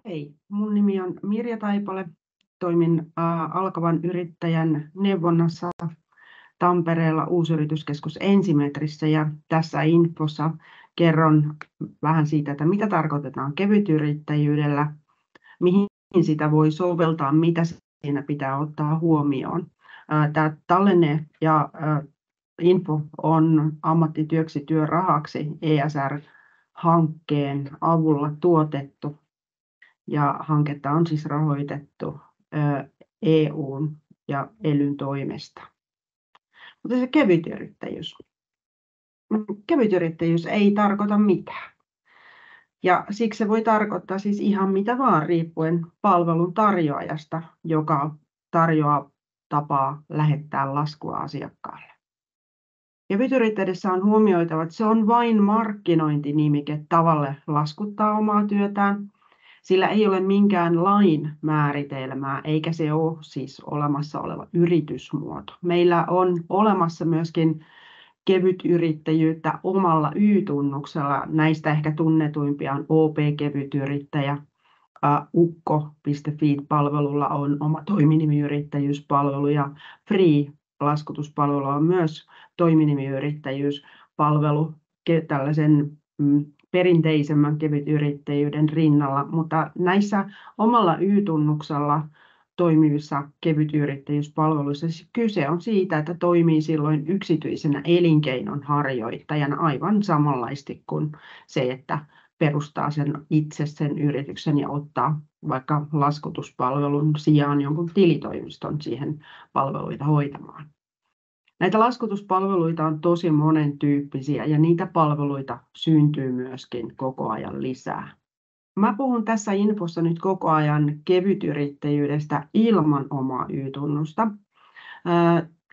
Hei, mun nimi on Mirja Taipale. Toimin alkavan yrittäjän neuvonnassa Tampereella Uusyrityskeskus Ensimetrissä ja tässä infossa kerron vähän siitä, että mitä tarkoitetaan kevytyrittäjyydellä, mihin sitä voi soveltaa, mitä siinä pitää ottaa huomioon. Tämä tallenne ja info on ammattityöksi työrahaksi ESR-hankkeen avulla tuotettu. Ja hanketta on siis rahoitettu EU:n ja ELYn toimesta. Mutta se kevytyrittäjyys. Kevytyrittäjyys ei tarkoita mitään. Ja siksi se voi tarkoittaa siis ihan mitä vaan riippuen palvelun tarjoajasta, joka tarjoaa tapaa lähettää laskua asiakkaalle. Kevytyrittäjyydessä on huomioitava, että se on vain markkinointinimike tavalle laskuttaa omaa työtään. Sillä ei ole minkään lain määritelmää, eikä se ole siis olemassa oleva yritysmuoto. Meillä on olemassa myöskin kevytyrittäjyyttä omalla Y-tunnuksella. Näistä ehkä tunnetuimpia on OP-kevytyrittäjä. Ukko.fi-palvelulla on oma toiminimiyrittäjyyspalvelu ja Free-laskutuspalvelu on myös toiminimiyrittäjyyspalvelu tällaisen perinteisemmän kevytyrittäjyyden rinnalla, mutta näissä omalla Y-tunnuksella toimivissa kevytyrittäjyyspalveluissa siis kyse on siitä, että toimii silloin yksityisenä elinkeinon harjoittajana aivan samanlaisesti kuin se, että perustaa itse sen yrityksen ja ottaa vaikka laskutuspalvelun sijaan jonkun tilitoimiston siihen palveluita hoitamaan. Näitä laskutuspalveluita on tosi monen tyyppisiä ja niitä palveluita syntyy myöskin koko ajan lisää. Mä puhun tässä infossa nyt koko ajan kevytyrittäjyydestä ilman omaa Y-tunnusta.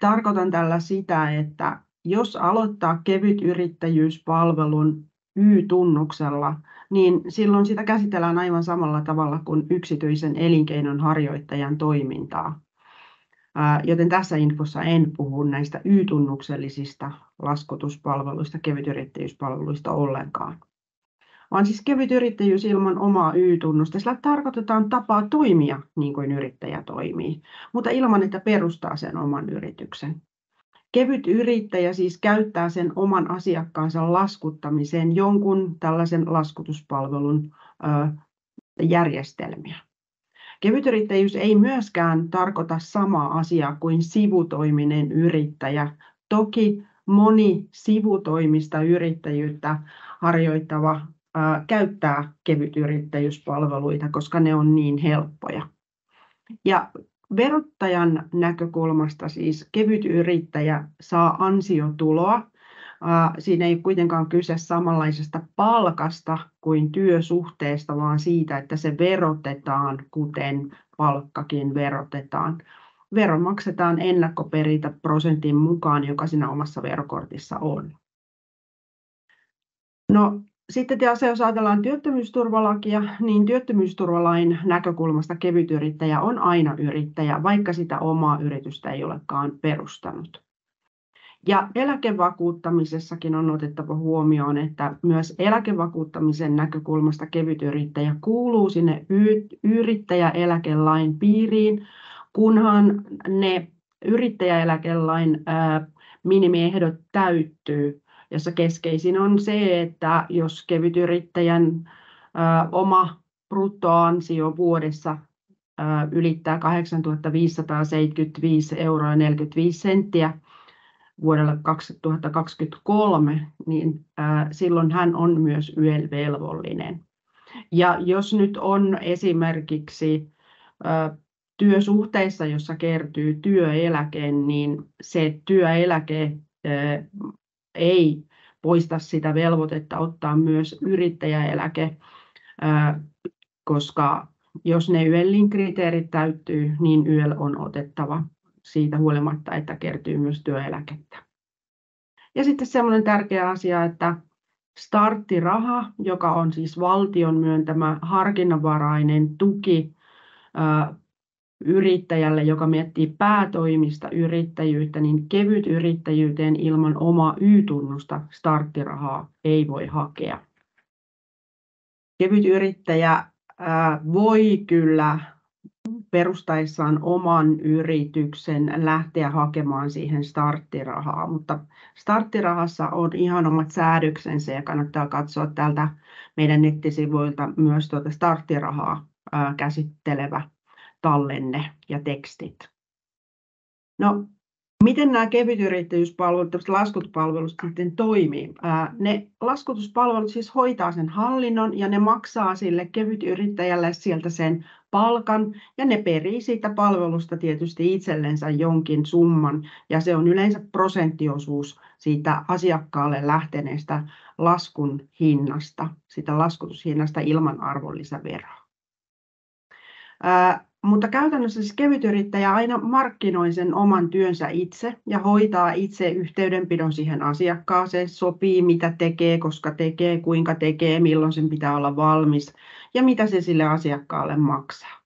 Tarkoitan tällä sitä, että jos aloittaa kevytyrittäjyyspalvelun Y-tunnuksella, niin silloin sitä käsitellään aivan samalla tavalla kuin yksityisen elinkeinon harjoittajan toimintaa. Joten tässä infossa en puhu näistä Y-tunnuksellisista laskutuspalveluista, kevytyrittäjyyspalveluista ollenkaan. Vaan siis kevytyrittäjyys ilman omaa Y-tunnusta. Sillä tarkoitetaan tapaa toimia niin kuin yrittäjä toimii, mutta ilman, että perustaa sen oman yrityksen. Kevyt yrittäjä siis käyttää sen oman asiakkaansa laskuttamiseen jonkun tällaisen laskutuspalvelun järjestelmiä. Kevytyrittäjyys ei myöskään tarkoita samaa asiaa kuin sivutoiminen yrittäjä. Toki moni sivutoimista yrittäjyyttä harjoittava käyttää kevytyrittäjyyspalveluita, koska ne on niin helppoja. Ja verottajan näkökulmasta siis kevytyrittäjä saa ansiotuloa. Siinä ei kuitenkaan kyse samanlaisesta palkasta kuin työsuhteesta, vaan siitä, että se verotetaan, kuten palkkakin verotetaan. Vero maksetaan ennakkoperintäprosentin mukaan, joka siinä omassa verokortissa on. No, sitten jos ajatellaan työttömyysturvalakia, niin työttömyysturvalain näkökulmasta kevytyrittäjä on aina yrittäjä, vaikka sitä omaa yritystä ei olekaan perustanut. Ja eläkevakuuttamisessakin on otettava huomioon, että myös eläkevakuuttamisen näkökulmasta kevytyrittäjä kuuluu sinne yrittäjäeläkelain piiriin, kunhan ne yrittäjäeläkelain minimiehdot täyttyy, jossa keskeisin on se, että jos kevytyrittäjän oma bruttoansio vuodessa ylittää 8 575,45 € vuodelle 2023, niin silloin hän on myös YEL-velvollinen. Ja jos nyt on esimerkiksi työsuhteissa, jossa kertyy työeläke, niin se työeläke ei poista sitä velvoitetta ottaa myös yrittäjäeläke, koska jos ne YELin kriteerit täyttyy, niin YEL on otettava siitä huolimatta, että kertyy myös työeläkettä. Ja sitten semmoinen tärkeä asia, että starttiraha, joka on siis valtion myöntämä harkinnanvarainen tuki yrittäjälle, joka miettii päätoimista yrittäjyyttä, niin kevytyrittäjyyteen ilman omaa Y-tunnusta starttirahaa ei voi hakea. Kevytyrittäjä voi kyllä perustaessaan oman yrityksen lähteä hakemaan siihen starttirahaa, mutta starttirahassa on ihan omat säädöksensä ja kannattaa katsoa täältä meidän nettisivuilta myös tuota starttirahaa käsittelevä tallenne ja tekstit. No, miten nämä kevytyrittäjyyspalvelut, laskutuspalvelut sitten toimii? Ne laskutuspalvelut siis hoitaa sen hallinnon ja ne maksaa sille kevytyrittäjälle sieltä sen palkan ja ne perii siitä palvelusta tietysti itsellensä jonkin summan ja se on yleensä prosenttiosuus siitä asiakkaalle lähteneestä laskun hinnasta, sitä laskutushinnasta ilman arvonlisäveroa. Mutta käytännössä siis kevytyrittäjä aina markkinoi sen oman työnsä itse ja hoitaa itse yhteydenpidon siihen asiakkaaseen, sopii mitä tekee, koska tekee, kuinka tekee, milloin sen pitää olla valmis ja mitä se sille asiakkaalle maksaa.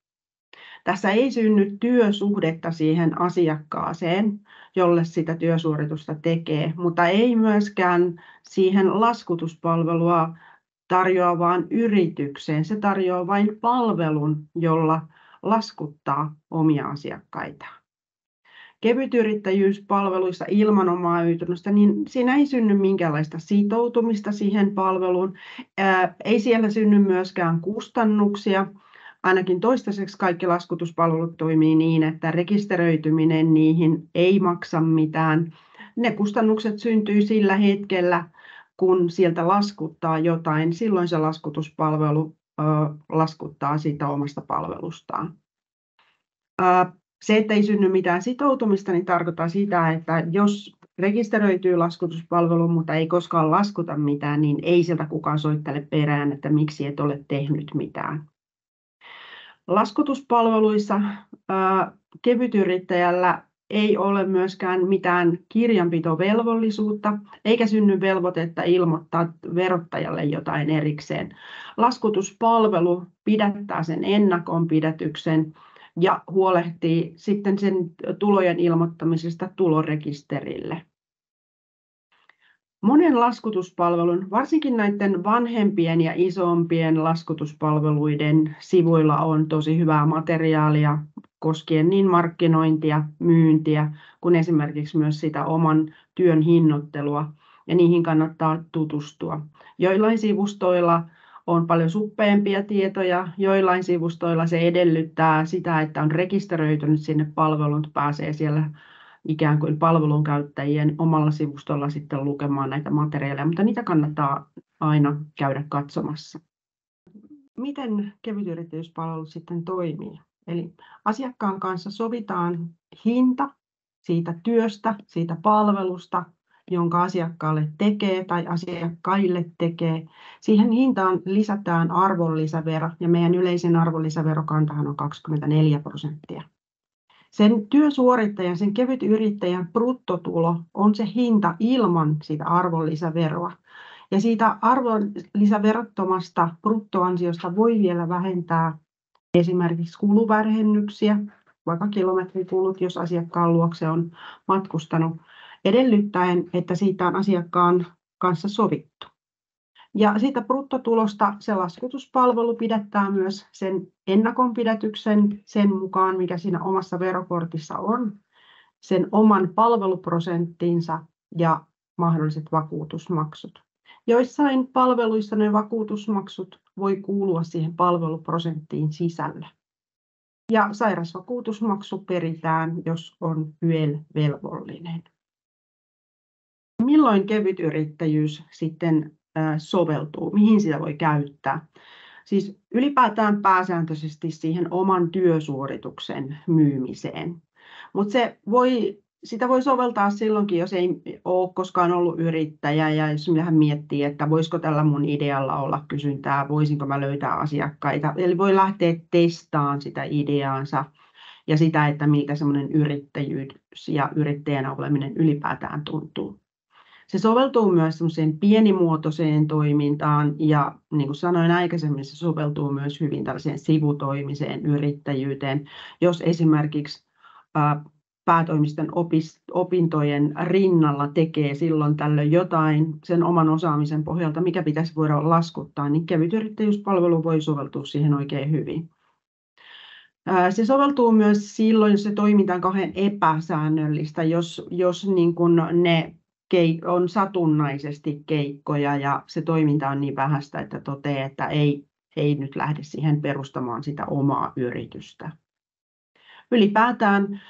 Tässä ei synny työsuhdetta siihen asiakkaaseen, jolle sitä työsuoritusta tekee, mutta ei myöskään siihen laskutuspalvelua tarjoavaan yritykseen. Se tarjoaa vain palvelun, jolla laskuttaa omia asiakkaitaan. Kevytyrittäjyyspalveluissa ilman omaa yritystä, niin siinä ei synny minkäänlaista sitoutumista siihen palveluun. Ei siellä synny myöskään kustannuksia. Ainakin toistaiseksi kaikki laskutuspalvelut toimii niin, että rekisteröityminen niihin ei maksa mitään. Ne kustannukset syntyy sillä hetkellä, kun sieltä laskuttaa jotain. Silloin se laskutuspalvelu laskuttaa siitä omasta palvelustaan. Se, että ei synny mitään sitoutumista, niin tarkoittaa sitä, että jos rekisteröityy laskutuspalveluun, mutta ei koskaan laskuta mitään, niin ei sieltä kukaan soittele perään, että miksi et ole tehnyt mitään. Laskutuspalveluissa kevytyrittäjällä ei ole myöskään mitään kirjanpitovelvollisuutta, eikä synny velvoitetta ilmoittaa verottajalle jotain erikseen. Laskutuspalvelu pidättää sen ennakonpidätyksen ja huolehtii sitten sen tulojen ilmoittamisesta tulorekisterille. Monen laskutuspalvelun, varsinkin näiden vanhempien ja isompien laskutuspalveluiden sivuilla on tosi hyvää materiaalia koskien niin markkinointia, myyntiä kuin esimerkiksi myös sitä oman työn hinnoittelua ja niihin kannattaa tutustua. Joillain sivustoilla on paljon suppeampia tietoja, joillain sivustoilla se edellyttää sitä, että on rekisteröitynyt sinne palveluun, pääsee siellä ikään kuin palvelun käyttäjien omalla sivustolla sitten lukemaan näitä materiaaleja, mutta niitä kannattaa aina käydä katsomassa. Miten kevytyrittäjyyspalvelut sitten toimii? Eli asiakkaan kanssa sovitaan hinta siitä työstä, siitä palvelusta, jonka asiakkaalle tekee tai asiakkaille tekee. Siihen hintaan lisätään arvonlisävero ja meidän yleisin arvonlisäverokantahan on 24%. Sen työsuorittajan, sen kevytyrittäjän bruttotulo on se hinta ilman sitä arvonlisäveroa. Ja siitä arvonlisäverottomasta bruttoansiosta voi vielä vähentää esimerkiksi kuluvähennyksiä, vaikka kilometrikulut, jos asiakkaan luokse on matkustanut, edellyttäen, että siitä on asiakkaan kanssa sovittu. Ja siitä bruttotulosta se laskutuspalvelu pidättää myös sen ennakonpidätyksen sen mukaan, mikä siinä omassa verokortissa on, sen oman palveluprosenttinsa ja mahdolliset vakuutusmaksut. Joissain palveluissa ne vakuutusmaksut voi kuulua siihen palveluprosenttiin sisälle. Ja sairausvakuutusmaksu peritään, jos on YEL-velvollinen. Milloin kevytyrittäjyys sitten soveltuu, mihin sitä voi käyttää? Siis ylipäätään pääsääntöisesti siihen oman työsuorituksen myymiseen. Mutta sitä voi soveltaa silloinkin, jos ei ole koskaan ollut yrittäjä ja jos hän miettii, että voisiko tällä mun idealla olla kysyntää, voisinko mä löytää asiakkaita. Eli voi lähteä testaamaan sitä ideaansa ja sitä, että miltä semmoinen yrittäjyys ja yrittäjänä oleminen ylipäätään tuntuu. Se soveltuu myös semmoiseen pienimuotoiseen toimintaan ja niin kuin sanoin aikaisemmin, se soveltuu myös hyvin tällaiseen sivutoimiseen yrittäjyyteen. Jos esimerkiksi päätoimisten opintojen rinnalla tekee silloin tällöin jotain sen oman osaamisen pohjalta, mikä pitäisi voida laskuttaa, niin kevytyrittäjyyspalvelu voi soveltua siihen oikein hyvin. Se soveltuu myös silloin, jos se toiminta on kauhean epäsäännöllistä, jos niin kun ne on satunnaisesti keikkoja ja se toiminta on niin vähäistä, että toteaa, että ei nyt lähde siihen perustamaan sitä omaa yritystä. Ylipäätään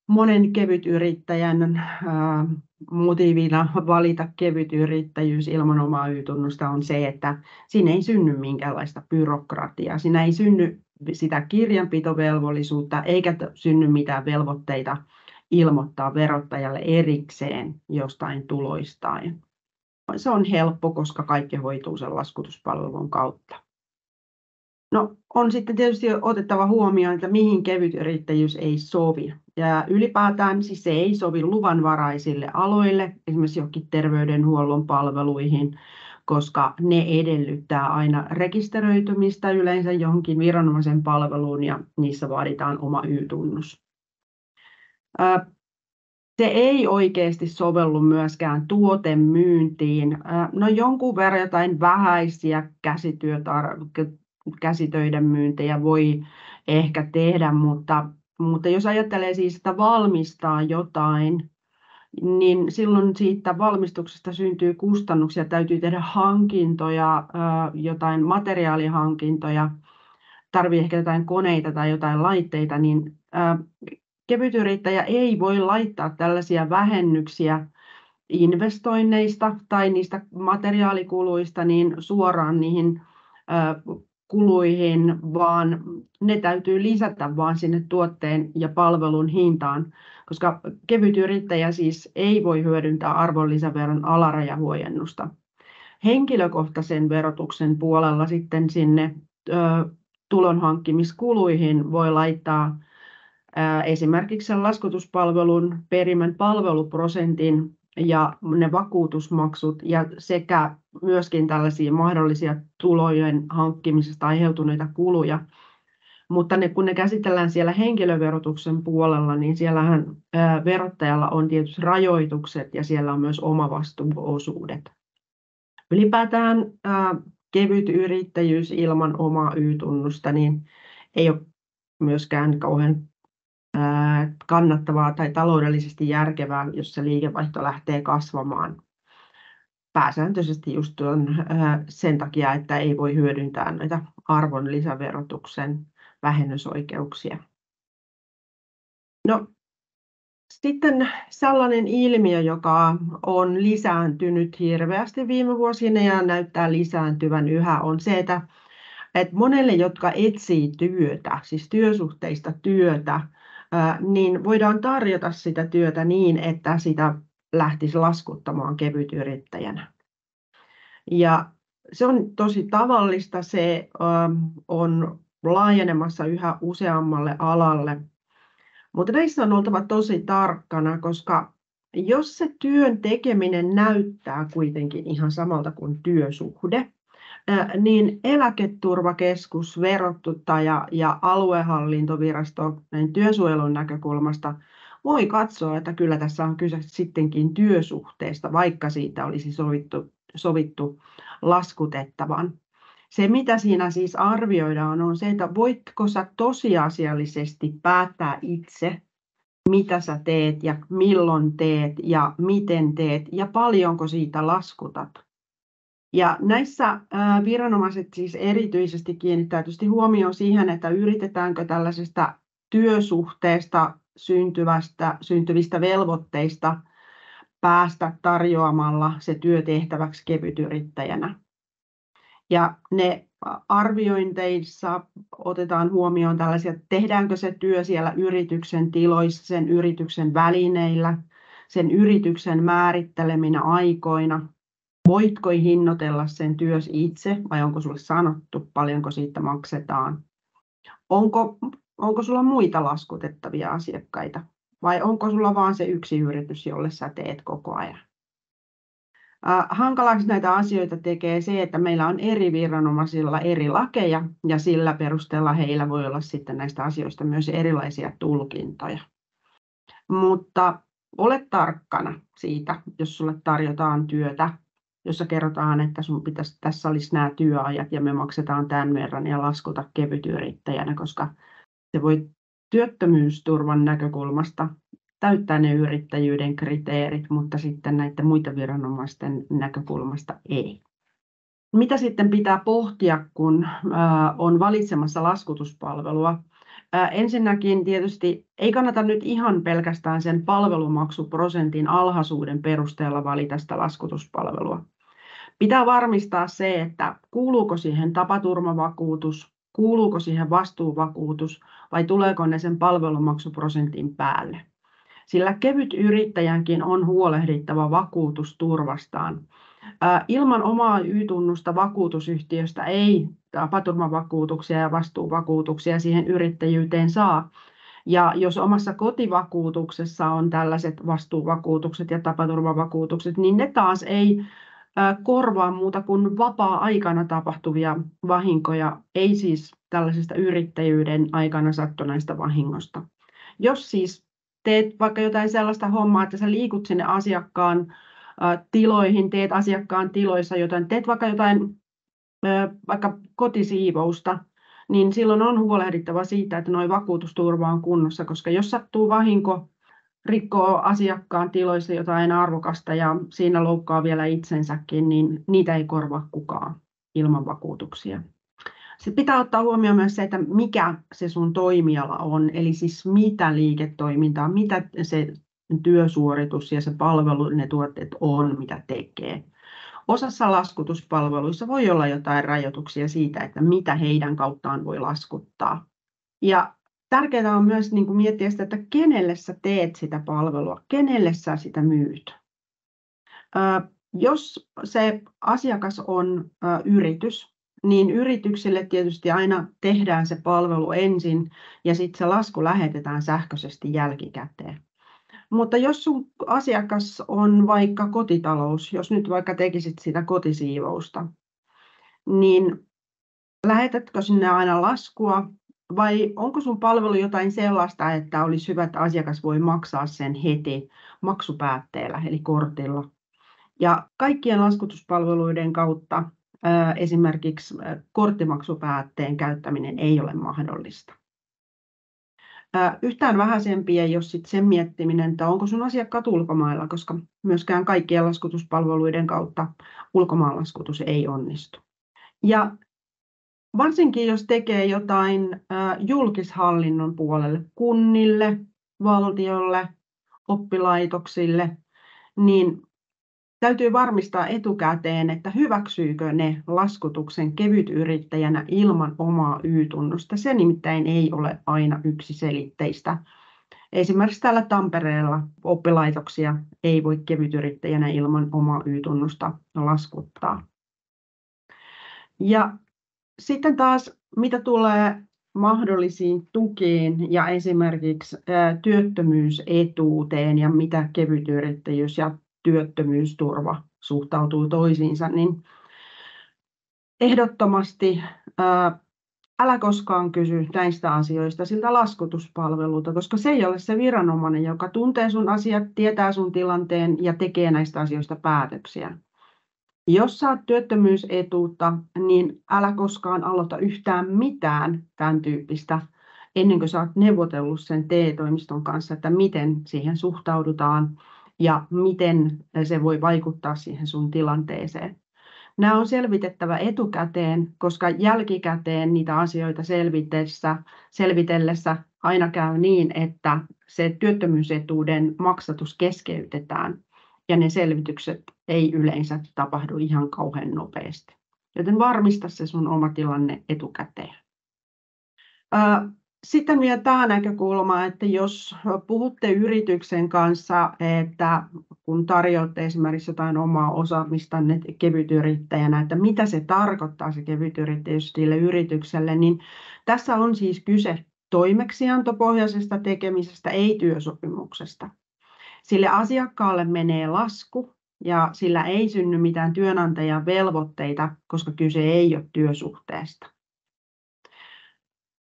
monen kevytyrittäjän motiivina valita kevytyrittäjyys ilman omaa Y-tunnusta on se, että siinä ei synny minkäänlaista byrokratiaa. Siinä ei synny sitä kirjanpitovelvollisuutta eikä synny mitään velvoitteita ilmoittaa verottajalle erikseen jostain tuloistaan. Se on helppo, koska kaikki hoituu sen laskutuspalvelun kautta. No, on sitten tietysti otettava huomioon, että mihin kevytyrittäjyys ei sovi. Ja ylipäätään siis se ei sovi luvanvaraisille aloille, esimerkiksi johonkin terveydenhuollon palveluihin, koska ne edellyttää aina rekisteröitymistä yleensä johonkin viranomaisen palveluun ja niissä vaaditaan oma Y-tunnus. Se ei oikeasti sovellu myöskään tuotemyyntiin. No jonkun verran jotain vähäisiä käsitöiden myyntejä voi ehkä tehdä, mutta jos ajattelee siis, että valmistaa jotain, niin silloin siitä valmistuksesta syntyy kustannuksia, täytyy tehdä hankintoja, jotain materiaalihankintoja, tarvitsee ehkä jotain koneita tai jotain laitteita, niin kevytyrittäjä ei voi laittaa tällaisia vähennyksiä investoinneista tai niistä materiaalikuluista niin suoraan niihin kuluihin, vaan ne täytyy lisätä vaan sinne tuotteen ja palvelun hintaan, koska kevytyrittäjä siis ei voi hyödyntää arvonlisäveron alarajahuojennusta. Henkilökohtaisen verotuksen puolella sitten sinne tulonhankkimiskuluihin voi laittaa esimerkiksi sen laskutuspalvelun perimän palveluprosentin ja ne vakuutusmaksut ja sekä myöskin tällaisia mahdollisia tulojen hankkimisesta aiheutuneita kuluja. Mutta kun ne käsitellään siellä henkilöverotuksen puolella, niin siellähän verottajalla on tietyt rajoitukset ja siellä on myös omavastuuosuudet. Ylipäätään kevyt yrittäjyys ilman omaa Y-tunnusta niin ei ole myöskään kauhean kannattavaa tai taloudellisesti järkevää, jos se liikevaihto lähtee kasvamaan. Pääsääntöisesti just sen takia, että ei voi hyödyntää näitä arvonlisäverotuksen vähennysoikeuksia. No, sitten sellainen ilmiö, joka on lisääntynyt hirveästi viime vuosina ja näyttää lisääntyvän yhä, on se, että monelle, jotka etsii työtä, siis työsuhteista työtä, niin voidaan tarjota sitä työtä niin, että sitä lähtisi laskuttamaan kevytyrittäjänä. Ja se on tosi tavallista, se on laajenemassa yhä useammalle alalle. Mutta näissä on oltava tosi tarkkana, koska jos se työn tekeminen näyttää kuitenkin ihan samalta kuin työsuhde, niin Eläketurvakeskus, verottaja ja aluehallintovirasto työsuojelun näkökulmasta voi katsoa, että kyllä tässä on kyse sittenkin työsuhteesta, vaikka siitä olisi sovittu laskutettavan. Se, mitä siinä siis arvioidaan, on se, että voitko sä tosiasiallisesti päättää itse, mitä sä teet ja milloin teet ja miten teet ja paljonko siitä laskutat. Ja näissä viranomaiset siis erityisesti kiinnittää tietysti huomioon siihen, että yritetäänkö tällaisesta työsuhteesta syntyvistä velvoitteista päästä tarjoamalla se työtehtäväksi kevytyrittäjänä. Ja ne arviointeissa otetaan huomioon tällaisia, että tehdäänkö se työ siellä yrityksen tiloissa, sen yrityksen välineillä, sen yrityksen määritteleminä aikoina. Voitko hinnoitella sen työsi itse vai onko sulle sanottu, paljonko siitä maksetaan? Onko sulla muita laskutettavia asiakkaita vai onko sulla vain se yksi yritys, jolle sä teet koko ajan? Hankalaksi näitä asioita tekee se, että meillä on eri viranomaisilla eri lakeja ja sillä perusteella heillä voi olla sitten näistä asioista myös erilaisia tulkintoja. Mutta ole tarkkana siitä, jos sulle tarjotaan työtä, jossa kerrotaan, että tässä olisi nämä työajat ja me maksetaan tämän verran ja laskuta kevytyrittäjänä, koska se voi työttömyysturvan näkökulmasta täyttää ne yrittäjyyden kriteerit, mutta sitten näiden muiden viranomaisten näkökulmasta ei. Mitä sitten pitää pohtia, kun on valitsemassa laskutuspalvelua? Ensinnäkin tietysti ei kannata nyt ihan pelkästään sen palvelumaksuprosentin alhaisuuden perusteella valita sitä laskutuspalvelua. Pitää varmistaa se, että kuuluuko siihen tapaturmavakuutus, kuuluuko siihen vastuuvakuutus vai tuleeko ne sen palvelumaksuprosentin päälle. Sillä kevytyrittäjänkin on huolehdittava vakuutusturvastaan. Ilman omaa Y-tunnusta vakuutusyhtiöstä ei tapaturmavakuutuksia ja vastuuvakuutuksia siihen yrittäjyyteen saa. Ja jos omassa kotivakuutuksessa on tällaiset vastuuvakuutukset ja tapaturmavakuutukset, niin ne taas ei korvaa muuta kuin vapaa-aikana tapahtuvia vahinkoja, ei siis tällaisesta yrittäjyyden aikana sattuneista vahingosta. Jos siis teet vaikka jotain sellaista hommaa, että sä liikut sinne asiakkaan tiloihin, teet asiakkaan tiloissa jotain, teet vaikka kotisiivousta, niin silloin on huolehdittava siitä, että nuo vakuutusturva on kunnossa, koska jos sattuu vahinko, rikkoo asiakkaan tiloissa jotain arvokasta ja siinä loukkaa vielä itsensäkin, niin niitä ei korvaa kukaan ilman vakuutuksia. Sitten pitää ottaa huomioon myös se, että mikä se sun toimiala on, eli siis mitä liiketoimintaa, mitä se työsuoritus ja se palvelu, ne tuotteet on, mitä tekee. Osassa laskutuspalveluissa voi olla jotain rajoituksia siitä, että mitä heidän kauttaan voi laskuttaa. Ja tärkeää on myös miettiä sitä, että kenelle sä teet sitä palvelua, kenelle sä sitä myyt. Jos se asiakas on yritys, niin yrityksille tietysti aina tehdään se palvelu ensin ja sitten se lasku lähetetään sähköisesti jälkikäteen. Mutta jos sun asiakas on vaikka kotitalous, jos nyt vaikka tekisit sitä kotisiivousta, niin lähetätkö sinne aina laskua vai onko sun palvelu jotain sellaista, että olisi hyvä, että asiakas voi maksaa sen heti maksupäätteellä eli kortilla. Ja kaikkien laskutuspalveluiden kautta esimerkiksi korttimaksupäätteen käyttäminen ei ole mahdollista. Yhtään vähäisempi ei ole sitten sen miettiminen, että onko sun asiakkaat ulkomailla, koska myöskään kaikkien laskutuspalveluiden kautta ulkomaanlaskutus ei onnistu. Ja varsinkin jos tekee jotain julkishallinnon puolelle, kunnille, valtiolle, oppilaitoksille, niin täytyy varmistaa etukäteen, että hyväksyykö ne laskutuksen kevytyrittäjänä ilman omaa Y-tunnusta. Se nimittäin ei ole aina yksiselitteistä. Esimerkiksi täällä Tampereella oppilaitoksia ei voi kevytyrittäjänä ilman omaa Y-tunnusta laskuttaa. Ja sitten taas, mitä tulee mahdollisiin tukiin ja esimerkiksi työttömyysetuuteen ja mitä kevytyrittäjyys ja työttömyysturva suhtautuu toisiinsa, niin ehdottomasti älä koskaan kysy näistä asioista siltä laskutuspalvelulta, koska se ei ole se viranomainen, joka tuntee sun asiat, tietää sun tilanteen ja tekee näistä asioista päätöksiä. Jos saat työttömyysetuutta, niin älä koskaan aloita yhtään mitään tämän tyyppistä ennen kuin sä oot neuvotellut sen TE-toimiston kanssa, että miten siihen suhtaudutaan ja miten se voi vaikuttaa siihen sun tilanteeseen. Nämä on selvitettävä etukäteen, koska jälkikäteen niitä asioita selvitellessä aina käy niin, että se työttömyysetuuden maksatus keskeytetään ja ne selvitykset ei yleensä tapahdu ihan kauhean nopeasti. Joten varmista se sun oma tilanne etukäteen. Sitten vielä tämä näkökulma, että jos puhutte yrityksen kanssa, että kun tarjoatte esimerkiksi jotain omaa osaamistanne kevytyrittäjänä, että mitä se tarkoittaa se kevytyrittäjyys sille yritykselle, niin tässä on siis kyse toimeksiantopohjaisesta tekemisestä, ei työsopimuksesta. Sille asiakkaalle menee lasku ja sillä ei synny mitään työnantajan velvoitteita, koska kyse ei ole työsuhteesta.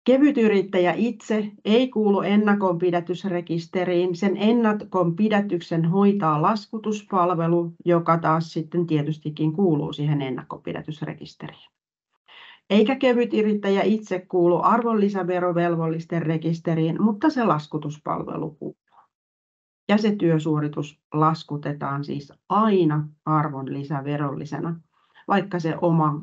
Kevytyrittäjä itse ei kuulu ennakonpidätysrekisteriin. Sen ennakonpidätyksen hoitaa laskutuspalvelu, joka taas sitten tietystikin kuuluu siihen ennakonpidätysrekisteriin. Eikä kevytyrittäjä itse kuulu arvonlisäverovelvollisten rekisteriin, mutta se laskutuspalvelu kuuluu. Ja se työsuoritus laskutetaan siis aina arvonlisäverollisena, vaikka se oma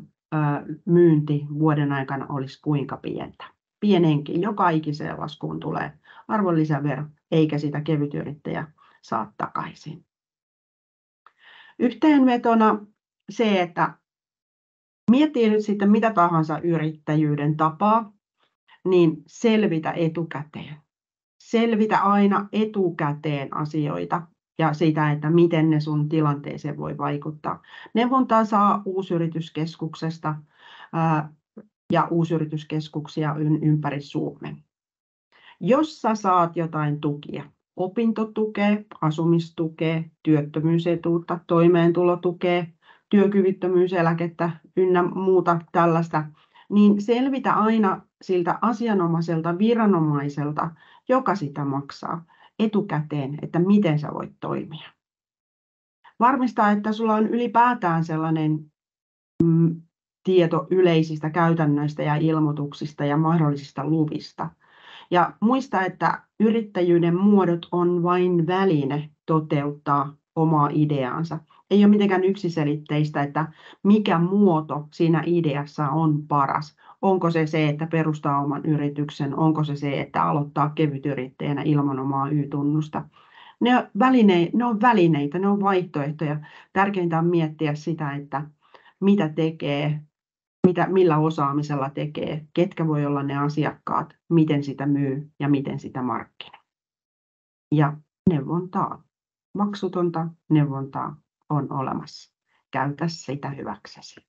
myynti vuoden aikana olisi kuinka pientä. Pienenkin, joka ikiseen laskuun tulee arvonlisävero, eikä sitä kevytyrittäjä saa takaisin. Yhteenvetona se, että miettii nyt sitten mitä tahansa yrittäjyyden tapaa, niin selvitä etukäteen. Selvitä aina etukäteen asioita ja sitä, että miten ne sun tilanteeseen voi vaikuttaa. Neuvontaa saa Uusyrityskeskuksesta ja uusyrityskeskuksia ympäri Suomen. Jos sä saat jotain tukia, opintotukea, asumistukea, työttömyysetuutta, toimeentulotukea, työkyvyttömyyseläkettä ynnä muuta tällaista, niin selvitä aina siltä asianomaiselta viranomaiselta, joka sitä maksaa, etukäteen, että miten sä voit toimia. Varmista, että sulla on ylipäätään sellainen tieto yleisistä käytännöistä ja ilmoituksista ja mahdollisista luvista. Ja muista, että yrittäjyyden muodot on vain väline toteuttaa omaa ideaansa. Ei ole mitenkään yksiselitteistä, että mikä muoto siinä ideassa on paras. Onko se, että perustaa oman yrityksen? Onko se, että aloittaa kevytyrittäjänä ilman omaa Y-tunnusta? Ne on välineitä, ne on vaihtoehtoja. Tärkeintä on miettiä sitä, että mitä tekee, millä osaamisella tekee, ketkä voi olla ne asiakkaat, miten sitä myy ja miten sitä markkinoi. Ja neuvontaa, maksutonta neuvontaa on olemassa. Käytä sitä hyväksesi.